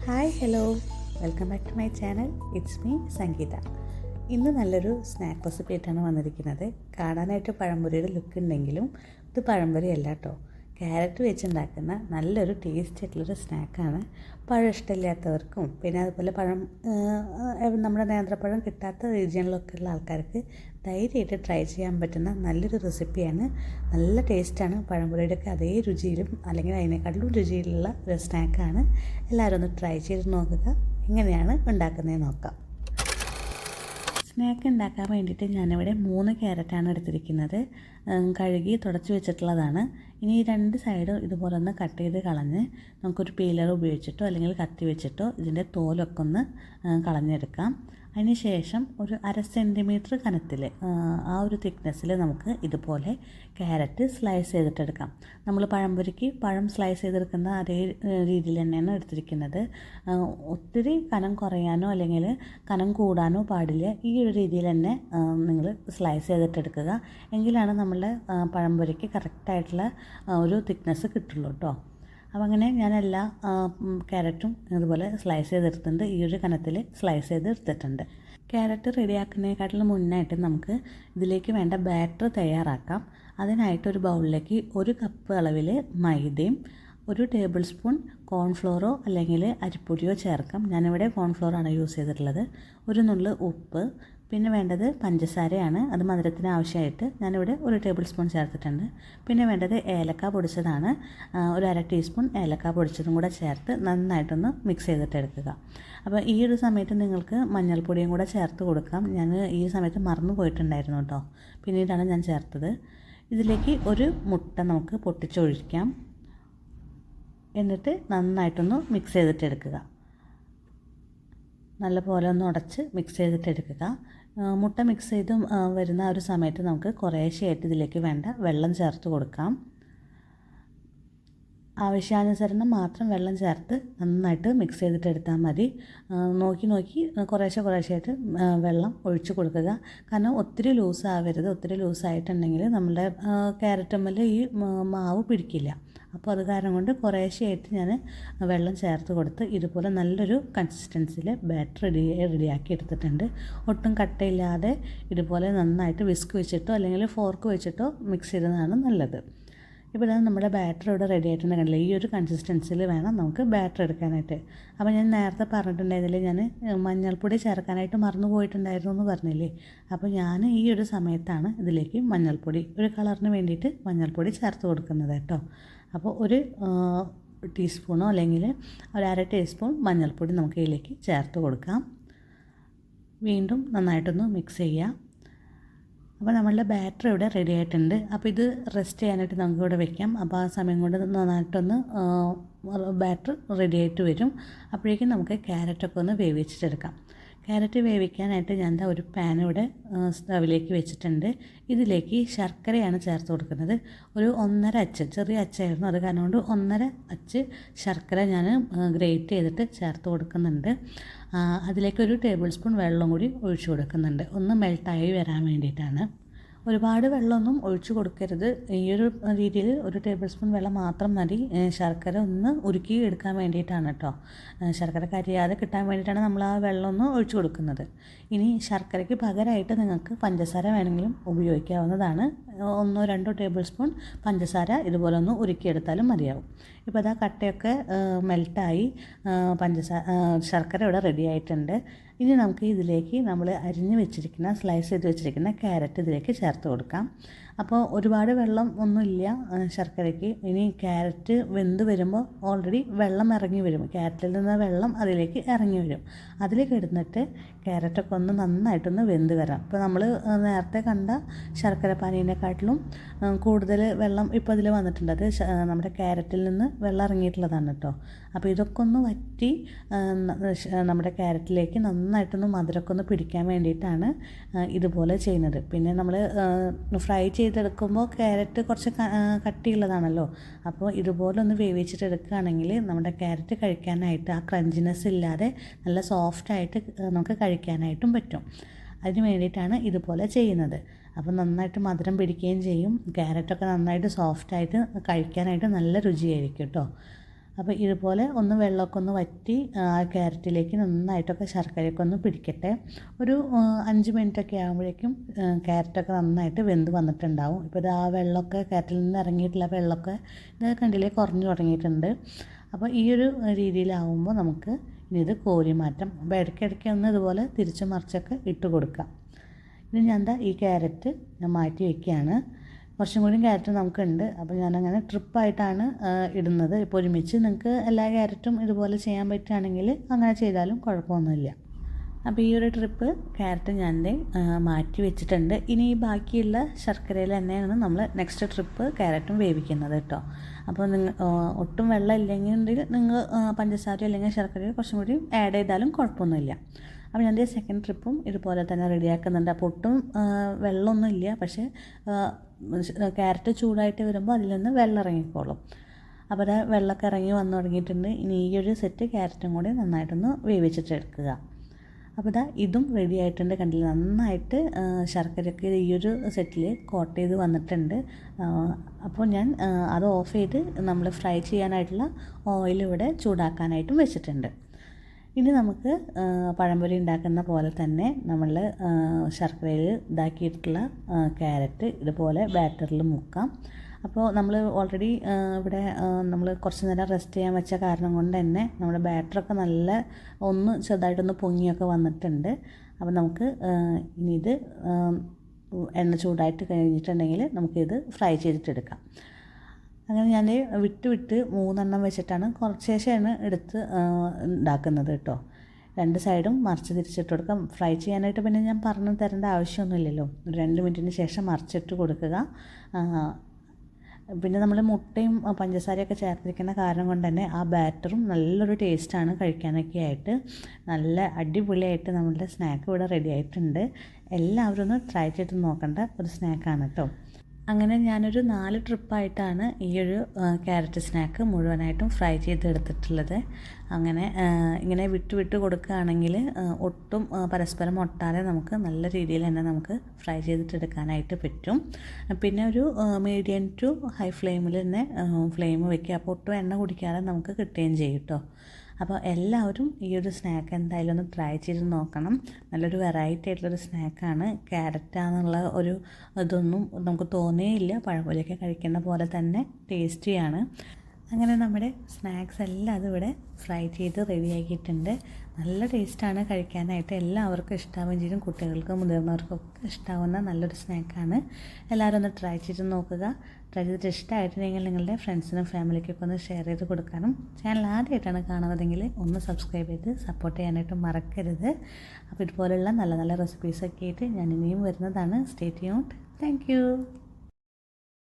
Hi hello, welcome back to my channel. It's me Sangeetha. ഇന്ന് നല്ലൊരു snack recipe ആയിട്ടാണ് വന്നിരിക്കുന്നത്. കാണാനായിട്ട് പഴംപൊരിയുടെ ലുക്ക് ഉണ്ടെങ്കിലും ഇത് പഴംപൊരി അല്ല കേട്ടോ. ക്യാരറ്റ് വെച്ചുണ്ടാക്കുന്ന നല്ലൊരു ടേസ്റ്റ് ആയിട്ടുള്ളൊരു സ്നാക്കാണ്. പഴം ഇഷ്ടമില്ലാത്തവർക്കും പിന്നെ അതുപോലെ നമ്മുടെ നേന്ത്രപ്പഴം കിട്ടാത്ത റീജിയനിലൊക്കെ ഉള്ള ആൾക്കാർക്ക് ധൈര്യമായിട്ട് ട്രൈ ചെയ്യാൻ പറ്റുന്ന നല്ലൊരു റെസിപ്പിയാണ്. നല്ല ടേസ്റ്റാണ്. പഴംപൊരിയുടെയൊക്കെ അതേ രുചിയിലും അല്ലെങ്കിൽ അതിനേക്കാളും രുചിയിലുള്ള ഒരു സ്നാക്കാണ്. എല്ലാവരും ഒന്ന് ട്രൈ ചെയ്ത് നോക്കുക. എങ്ങനെയാണ് ഉണ്ടാക്കുന്നതെന്ന് നോക്കാം. സ്നാക്ക് ഉണ്ടാക്കാൻ വേണ്ടിയിട്ട് ഞാനിവിടെ 3 ക്യാരറ്റാണ് എടുത്തിരിക്കുന്നത്. കഴുകി തുടച്ച് വെച്ചിട്ടുള്ളതാണ്. ഇനി ഈ 2 സൈഡും ഇതുപോലെ ഒന്ന് കട്ട് ചെയ്ത് കളഞ്ഞ് നമുക്കൊരു പീലർ ഉപയോഗിച്ചിട്ടോ അല്ലെങ്കിൽ കത്തി വെച്ചിട്ടോ ഇതിൻ്റെ തോലൊക്കെ ഒന്ന് കളഞ്ഞെടുക്കാം. അതിന് ശേഷം ഒരു 1/2 സെൻറ്റിമീറ്റർ കനത്തിൽ ആ ഒരു തിക്നെസ്സിൽ നമുക്ക് ഇതുപോലെ ക്യാരറ്റ് സ്ലൈസ് ചെയ്തിട്ടെടുക്കാം. നമ്മൾ പഴംപൊരിക്ക് പഴം സ്ലൈസ് ചെയ്തെടുക്കുന്ന അതേ രീതിയിൽ തന്നെയാണ് എടുത്തിരിക്കുന്നത്. ഒത്തിരി കനം കുറയാനോ അല്ലെങ്കിൽ കനം കൂടാനോ പാടില്ല. ഈ ഒരു രീതിയിൽ തന്നെ നിങ്ങൾ സ്ലൈസ് ചെയ്തിട്ടെടുക്കുക. എങ്കിലാണ് നമ്മളുടെ പഴംപൊരിക്ക് കറക്റ്റായിട്ടുള്ള ഒരു തിക്നെസ് കിട്ടുള്ളൂ കേട്ടോ. അപ്പോൾ അങ്ങനെ ഞാൻ എല്ലാ ക്യാരറ്റും ഇതുപോലെ സ്ലൈസ് ചെയ്തെടുത്തിട്ടുണ്ട്. ഈ ഒരു കനത്തിൽ സ്ലൈസ് ചെയ്ത് എടുത്തിട്ടുണ്ട്. ക്യാരറ്റ് റെഡിയാക്കുന്നതിനെക്കാട്ടിലും മുന്നായിട്ട് നമുക്ക് ഇതിലേക്ക് വേണ്ട ബാറ്റർ തയ്യാറാക്കാം. അതിനായിട്ടൊരു ബൗളിലേക്ക് 1 കപ്പ് അളവിൽ മൈദയും 1 ടേബിൾ സ്പൂൺ കോൺഫ്ലോറോ അല്ലെങ്കിൽ അരിപ്പൊടിയോ ചേർക്കാം. ഞാനിവിടെ കോൺഫ്ലോറാണ് യൂസ് ചെയ്തിട്ടുള്ളത്. 1 നുള്ള് ഉപ്പ്, പിന്നെ വേണ്ടത് പഞ്ചസാരയാണ്. അത് മധുരത്തിന് ആവശ്യമായിട്ട് ഞാനിവിടെ 1 ടേബിൾ സ്പൂൺ ചേർത്തിട്ടുണ്ട്. പിന്നെ വേണ്ടത് ഏലക്ക പൊടിച്ചതാണ്. ഒരു 1/2 ടീസ്പൂൺ ഏലക്ക പൊടിച്ചതും കൂടെ ചേർത്ത് നന്നായിട്ടൊന്ന് മിക്സ് ചെയ്തിട്ടെടുക്കുക. അപ്പോൾ ഈ ഒരു സമയത്ത് നിങ്ങൾക്ക് മഞ്ഞൾപ്പൊടിയും കൂടെ ചേർത്ത് കൊടുക്കാം. ഞാൻ ഈ സമയത്ത് മറന്നു പോയിട്ടുണ്ടായിരുന്നു കേട്ടോ. പിന്നീടാണ് ഞാൻ ചേർത്തത്. ഇതിലേക്ക് 1 മുട്ട നമുക്ക് പൊട്ടിച്ചൊഴിക്കാം. എന്നിട്ട് നന്നായിട്ടൊന്ന് മിക്സ് ചെയ്തിട്ടെടുക്കുക. നല്ലപോലെ ഒന്ന് ഉടച്ച് മിക്സ് ചെയ്തിട്ടെടുക്കുക. മുട്ട മിക്സ് ചെയ്ത് വരുന്ന ഒരു സമയത്ത് നമുക്ക് കുറേശ്ശെയായിട്ട് ഇതിലേക്ക് വേണ്ട വെള്ളം ചേർത്ത് കൊടുക്കാം. ആവശ്യാനുസരണം മാത്രം വെള്ളം ചേർത്ത് നന്നായിട്ട് മിക്സ് ചെയ്തിട്ടെടുത്താൽ മതി. നോക്കി കുറേശ്ശെയായിട്ട് വെള്ളം ഒഴിച്ച് കൊടുക്കുക. കാരണം ഒത്തിരി ലൂസാവരുത്. ഒത്തിരി ലൂസായിട്ടുണ്ടെങ്കിൽ നമ്മുടെ ക്യാരറ്റുമ്മൽ ഈ മാവ് പിടിക്കില്ല. അപ്പോൾ അത് കാരണം കൊണ്ട് കുറേശ്ശെയായിട്ട് ഞാൻ വെള്ളം ചേർത്ത് കൊടുത്ത് ഇതുപോലെ നല്ലൊരു കൺസിസ്റ്റൻസിയിൽ ബാറ്റർ റെഡിയാക്കി എടുത്തിട്ടുണ്ട്. ഒട്ടും കട്ടയില്ലാതെ ഇതുപോലെ നന്നായിട്ട് വിസ്ക് വെച്ചിട്ടോ അല്ലെങ്കിൽ ഫോർക്ക് വെച്ചിട്ടോ മിക്സ് ചെയ്തതാണ് നല്ലത്. ഇപ്പോൾ ഇതാണ് നമ്മുടെ ബാറ്റർ ഇവിടെ റെഡി ആയിട്ടുണ്ട്. കണ്ടില്ലേ, ഈ ഒരു കൺസിസ്റ്റൻസിയിൽ വേണം നമുക്ക് ബാറ്റർ എടുക്കാനായിട്ട്. അപ്പോൾ ഞാൻ നേരത്തെ പറഞ്ഞിട്ടുണ്ടായിരുന്നില്ലേ, ഞാൻ മഞ്ഞൾപ്പൊടി ചേർക്കാനായിട്ട് മറന്നു പോയിട്ടുണ്ടായിരുന്നു എന്ന് പറഞ്ഞില്ലേ. അപ്പോൾ ഞാൻ ഈ ഒരു സമയത്താണ് ഇതിലേക്ക് മഞ്ഞൾപ്പൊടി ഒരു കളറിന് വേണ്ടിയിട്ട് മഞ്ഞൾപ്പൊടി ചേർത്ത് കൊടുക്കുന്നത് കേട്ടോ. അപ്പോൾ 1 ടീസ്പൂണോ അല്ലെങ്കിൽ ഒരു 1/2 ടീസ്പൂൺ മഞ്ഞൾപ്പൊടി നമുക്ക് ഇതിലേക്ക് ചേർത്ത് കൊടുക്കാം. വീണ്ടും നന്നായിട്ടൊന്ന് മിക്സ് ചെയ്യാം. അപ്പോൾ നമ്മളുടെ ബാറ്റർ ഇവിടെ റെഡി ആയിട്ടുണ്ട്. അപ്പോൾ ഇത് റെസ്റ്റ് ചെയ്യാനായിട്ട് നമുക്ക് ഇവിടെ വെക്കാം. അപ്പോൾ ആ സമയം കൊണ്ട് നന്നായിട്ടൊന്ന് ബാറ്റർ റെഡി ആയിട്ട് വരും. അപ്പോഴേക്കും നമുക്ക് ക്യാരറ്റൊക്കെ ഒന്ന് വേവിച്ചിട്ടെടുക്കാം. ക്യാരറ്റ് വേവിക്കാനായിട്ട് ഞാൻ ഒരു പാൻ ഇവിടെ സ്റ്റവിലേക്ക് വെച്ചിട്ടുണ്ട്. ഇതിലേക്ക് ശർക്കരയാണ് ചേർത്ത് കൊടുക്കുന്നത്. ഒരു 1.5 അച്ച്, ചെറിയ അച്ചായിരുന്നു, അത് കാരണം കൊണ്ട് 1.5 അച്ച് ശർക്കര ഞാൻ ഗ്രേറ്റ് ചെയ്തിട്ട് ചേർത്ത് കൊടുക്കുന്നുണ്ട്. അതിലേക്ക് 1 ടേബിൾ സ്പൂൺ വെള്ളം കൂടി ഒഴിച്ചു കൊടുക്കുന്നുണ്ട്. ഒന്ന് മെൽട്ടായി വരാൻ വേണ്ടിയിട്ടാണ്. ഒരുപാട് വെള്ളമൊന്നും ഒഴിച്ചു കൊടുക്കരുത്. ഈ ഒരു രീതിയിൽ 1 ടേബിൾ സ്പൂൺ വെള്ളം മാത്രം മതി. ശർക്കര ഒന്ന് ഉരുക്കി എടുക്കാൻ വേണ്ടിയിട്ടാണ് കേട്ടോ. ശർക്കര കരിയാതെ കിട്ടാൻ വേണ്ടിയിട്ടാണ് നമ്മൾ ആ വെള്ളം ഒന്ന് ഒഴിച്ചു കൊടുക്കുന്നത്. ഇനി ശർക്കരയ്ക്ക് പകരമായിട്ട് നിങ്ങൾക്ക് പഞ്ചസാര വേണമെങ്കിലും ഉപയോഗിക്കാവുന്നതാണ്. 1-2 ടേബിൾ സ്പൂൺ പഞ്ചസാര ഇതുപോലെ ഒന്ന് ഉരുക്കിയെടുത്താലും മതിയാവും. ഇപ്പോൾ അതാ കട്ടയൊക്കെ മെൽട്ടായി ശർക്കര ഇവിടെ റെഡി ആയിട്ടുണ്ട്. ഇനി നമുക്ക് ഇതിലേക്ക് നമ്മൾ അരിഞ്ഞ് വെച്ചിരിക്കുന്ന സ്ലൈസ് ചെയ്ത് വെച്ചിരിക്കുന്ന ക്യാരറ്റ് ഇതിലേക്ക് ചേർത്ത് കൊടുക്കാം. അപ്പോൾ ഒരുപാട് വെള്ളം ഒന്നുമില്ല ശർക്കരയ്ക്ക്. ഇനി ക്യാരറ്റ് വെന്ത് വരുമ്പോൾ ഓൾറെഡി വെള്ളം ഇറങ്ങി വരും. ക്യാരറ്റിൽ നിന്ന് വെള്ളം അതിലേക്ക് ഇറങ്ങി വരും. അതിലേക്ക് ഇടുന്നിട്ട് ക്യാരറ്റൊക്കെ ഒന്ന് നന്നായിട്ടൊന്ന് വെന്ത് വരാം. ഇപ്പോൾ നമ്മൾ നേരത്തെ കണ്ട ശർക്കര പാനീനെക്കാട്ടിലും കൂടുതൽ വെള്ളം ഇപ്പോൾ അതിൽ വന്നിട്ടുണ്ട്. അത് നമ്മുടെ ക്യാരറ്റിൽ നിന്ന് വെള്ളം ഇറങ്ങിയിട്ടുള്ളതാണ് കേട്ടോ. അപ്പോൾ ഇതൊക്കെ ഒന്ന് വറ്റി നമ്മുടെ ക്യാരറ്റിലേക്ക് നന്നായിട്ടൊന്ന് മധുരമൊക്കെ ഒന്ന് പിടിക്കാൻ വേണ്ടിയിട്ടാണ് ഇതുപോലെ ചെയ്യുന്നത്. പിന്നെ നമ്മൾ ഫ്രൈ ചെയ്തെടുക്കുമ്പോൾ ക്യാരറ്റ് കുറച്ച് കട്ടിയുള്ളതാണല്ലോ. അപ്പോൾ ഇതുപോലെ ഒന്ന് വേവിച്ചിട്ടെടുക്കുകയാണെങ്കിൽ നമ്മുടെ ക്യാരറ്റ് കഴിക്കാനായിട്ട് ആ ക്രഞ്ചിനെസ് ഇല്ലാതെ നല്ല സോഫ്റ്റായിട്ട് നമുക്ക് കഴിക്കാനായിട്ടും പറ്റും. അതിന് വേണ്ടിയിട്ടാണ് ഇതുപോലെ ചെയ്യുന്നത്. അപ്പോൾ നന്നായിട്ട് മധുരം പിടിക്കുകയും ചെയ്യും. ക്യാരറ്റൊക്കെ നന്നായിട്ട് സോഫ്റ്റായിട്ട് കഴിക്കാനായിട്ട് നല്ല രുചിയായിരിക്കും കേട്ടോ. അപ്പോൾ ഇതുപോലെ ഒന്ന് വെള്ളമൊക്കെ ഒന്ന് വറ്റി ആ ക്യാരറ്റിലേക്ക് നന്നായിട്ടൊക്കെ ശർക്കരയൊക്കെ ഒന്ന് പിടിക്കട്ടെ. ഒരു 5 മിനിറ്റൊക്കെ ആകുമ്പോഴേക്കും ക്യാരറ്റൊക്കെ നന്നായിട്ട് വെന്ത് വന്നിട്ടുണ്ടാവും. ഇപ്പോൾ ഇത് ആ വെള്ളമൊക്കെ ക്യാരറ്റിൽ നിന്ന് ഇറങ്ങിയിട്ടുള്ള വെള്ളമൊക്കെ ഇത് കണ്ടില്ലേ കുറഞ്ഞു തുടങ്ങിയിട്ടുണ്ട്. അപ്പോൾ ഈ ഒരു രീതിയിലാവുമ്പോൾ നമുക്ക് ഇനി ഇത് കോരി മാറ്റാം. അപ്പോൾ ഇടയ്ക്കിടയ്ക്ക് ഒന്ന് ഇതുപോലെ തിരിച്ച് മറിച്ചൊക്കെ ഇട്ട് കൊടുക്കാം. ഇനി ഞാൻ എന്താ ഈ ക്യാരറ്റ് ഞാൻ മാറ്റി വയ്ക്കുകയാണ്. കുറച്ചും കൂടി ക്യാരറ്റ് നമുക്കുണ്ട്. അപ്പോൾ ഞാനങ്ങനെ ട്രിപ്പായിട്ടാണ് ഇടുന്നത്. ഇപ്പോൾ ഒരുമിച്ച് നിങ്ങൾക്ക് എല്ലാ ക്യാരറ്റും ഇതുപോലെ ചെയ്യാൻ പറ്റുകയാണെങ്കിൽ അങ്ങനെ ചെയ്താലും കുഴപ്പമൊന്നുമില്ല. അപ്പോൾ ഈ ഒരു ട്രിപ്പ് ക്യാരറ്റ് ഞാൻ മാറ്റി വെച്ചിട്ടുണ്ട്. ഇനി ഈ ബാക്കിയുള്ള ശർക്കരയിൽ തന്നെയാണ് നമ്മൾ നെക്സ്റ്റ് ട്രിപ്പ് ക്യാരറ്റും വേവിക്കുന്നത് കേട്ടോ. അപ്പോൾ ഒട്ടും വെള്ളം ഇല്ലെങ്കിൽ നിങ്ങൾ പഞ്ചസാരയോ അല്ലെങ്കിൽ ശർക്കരയോ കുറച്ചും കൂടി ആഡ് ചെയ്താലും കുഴപ്പമൊന്നുമില്ല. അപ്പോൾ ഞാൻ സെക്കൻഡ് ട്രിപ്പും ഇതുപോലെ തന്നെ റെഡിയാക്കുന്നുണ്ട്. അപ്പോൾ ഒട്ടും വെള്ളമൊന്നും ഇല്ല, പക്ഷേ ക്യാരറ്റ് ചൂടായിട്ട് വരുമ്പോൾ അതിൽ നിന്ന് വെള്ളം ഇറങ്ങിക്കോളും. അപ്പോൾ അത് വെള്ളമൊക്കെ ഇറങ്ങി വന്നു തുടങ്ങിയിട്ടുണ്ട്. ഇനി ഈ ഒരു സെറ്റ് ക്യാരറ്റും കൂടി നന്നായിട്ടൊന്ന് വേവിച്ചിട്ടെടുക്കുക. അപ്പോൾ ഇതും റെഡി ആയിട്ടുണ്ട്. കണ്ടില്ല, നന്നായിട്ട് ശർക്കരയ്ക്ക് ഈ ഒരു സെറ്റിൽ കോട്ട് ചെയ്ത് വന്നിട്ടുണ്ട്. അപ്പോൾ ഞാൻ അത് ഓഫ് ചെയ്ത് നമ്മൾ ഫ്രൈ ചെയ്യാനായിട്ടുള്ള ഓയിൽ ഇവിടെ ചൂടാക്കാനായിട്ടും വെച്ചിട്ടുണ്ട്. ഇനി നമുക്ക് പഴംപൊരി ഉണ്ടാക്കുന്ന പോലെ തന്നെ നമ്മൾ ശർക്കരയിൽ ഇതാക്കിയിട്ടുള്ള ക്യാരറ്റ് ഇതുപോലെ ബാറ്ററിൽ മുക്കാം. അപ്പോൾ നമ്മൾ ഓൾറെഡി ഇവിടെ നമ്മൾ കുറച്ച് നേരം റെസ്റ്റ് ചെയ്യാൻ വെച്ച കാരണം കൊണ്ട് തന്നെ നമ്മുടെ ബാറ്ററൊക്കെ നല്ല ഒന്ന് ചെറുതായിട്ടൊന്ന് പൊങ്ങിയൊക്കെ വന്നിട്ടുണ്ട്. അപ്പോൾ നമുക്ക് ഇനി ഇത് എണ്ണ ചൂടായിട്ട് കഴിഞ്ഞിട്ടുണ്ടെങ്കിൽ നമുക്കിത് ഫ്രൈ ചെയ്തിട്ടെടുക്കാം. അങ്ങനെ ഞാൻ വിട്ട് 3 വെച്ചിട്ടാണ് കുറച്ചേശാണ് എടുത്ത് ഉണ്ടാക്കുന്നത് കേട്ടോ. 2 സൈഡും മറിച്ച് തിരിച്ചിട്ട് കൊടുക്കാം. ഫ്രൈ ചെയ്യാനായിട്ട് പിന്നെ ഞാൻ പറഞ്ഞു തരേണ്ട ആവശ്യമൊന്നുമില്ലല്ലോ. 2 മിനിറ്റിന് ശേഷം മറിച്ചിട്ട് കൊടുക്കുക. പിന്നെ നമ്മൾ മുട്ടയും പഞ്ചസാരയൊക്കെ ചേർത്തിരിക്കുന്ന കാരണം കൊണ്ട് തന്നെ ആ ബാറ്ററും നല്ലൊരു ടേസ്റ്റാണ് കഴിക്കാനൊക്കെ ആയിട്ട്. നല്ല അടിപൊളിയായിട്ട് നമ്മളുടെ സ്നാക്ക് ഇവിടെ റെഡി ആയിട്ടുണ്ട്. എല്ലാവരും ഒന്ന് ട്രൈ ചെയ്ത് നോക്കേണ്ട ഒരു സ്നാക്കാണ് കേട്ടോ. അങ്ങനെ ഞാനൊരു 4 ട്രിപ്പായിട്ടാണ് ഈ ഒരു ക്യാരറ്റ് സ്നാക്ക് മുഴുവനായിട്ടും ഫ്രൈ ചെയ്തെടുത്തിട്ടുള്ളത്. അങ്ങനെ ഇങ്ങനെ വിട്ട് കൊടുക്കുകയാണെങ്കിൽ ഒട്ടും പരസ്പരം ഒട്ടാതെ നമുക്ക് നല്ല രീതിയിൽ തന്നെ നമുക്ക് ഫ്രൈ ചെയ്തിട്ടെടുക്കാനായിട്ട് പറ്റും. പിന്നെ ഒരു മീഡിയം ടു ഹൈ ഫ്ലെയിമിൽ തന്നെ ഫ്ലെയിം വയ്ക്കുക. അപ്പോൾ ഒട്ടും എണ്ണ കുടിക്കാതെ നമുക്ക് കിട്ടുകയും ചെയ്യും കേട്ടോ. അപ്പോൾ എല്ലാവരും ഈ ഒരു സ്നാക്ക് എന്തായാലും ഒന്ന് ട്രൈ ചെയ്ത് നോക്കണം. നല്ലൊരു വെറൈറ്റി ആയിട്ടുള്ളൊരു സ്നാക്കാണ്. ക്യാരറ്റാന്നുള്ള ഒരു ഇതൊന്നും നമുക്ക് തോന്നേയില്ല. പഴംപൊരിയൊക്കെ കഴിക്കുന്ന പോലെ തന്നെ ടേസ്റ്റിയാണ്. അങ്ങനെ നമ്മുടെ സ്നാക്സ് എല്ലാം അതിവിടെ ഫ്രൈ ചെയ്ത് റെഡിയാക്കിയിട്ടുണ്ട്. നല്ല ടേസ്റ്റാണ് കഴിക്കാനായിട്ട്. എല്ലാവർക്കും ഇഷ്ടാവുകയും ചെയ്യും. കുട്ടികൾക്കും മുതിർന്നവർക്കൊക്കെ ഇഷ്ടാവുന്ന നല്ലൊരു സ്നാക്കാണ്. എല്ലാവരും ഒന്ന് ട്രൈ ചെയ്ത് നോക്കുക. ട്രൈ ചെയ്തിട്ട് ഇഷ്ടമായിട്ടുണ്ടെങ്കിൽ നിങ്ങളുടെ ഫ്രണ്ട്സിനും ഫാമിലിക്കൊക്കെ ഒന്ന് ഷെയർ ചെയ്ത് കൊടുക്കാനും, ചാനൽ ആദ്യമായിട്ടാണ് കാണുന്നതെങ്കിൽ ഒന്ന് സബ്സ്ക്രൈബ് ചെയ്ത് സപ്പോർട്ട് ചെയ്യാനായിട്ട് മറക്കരുത്. അപ്പോൾ ഇതുപോലുള്ള നല്ല നല്ല റെസിപ്പീസൊക്കെ ആയിട്ട് ഞാൻ ഇനിയും വരുന്നതാണ്. Stay tuned. Thank you.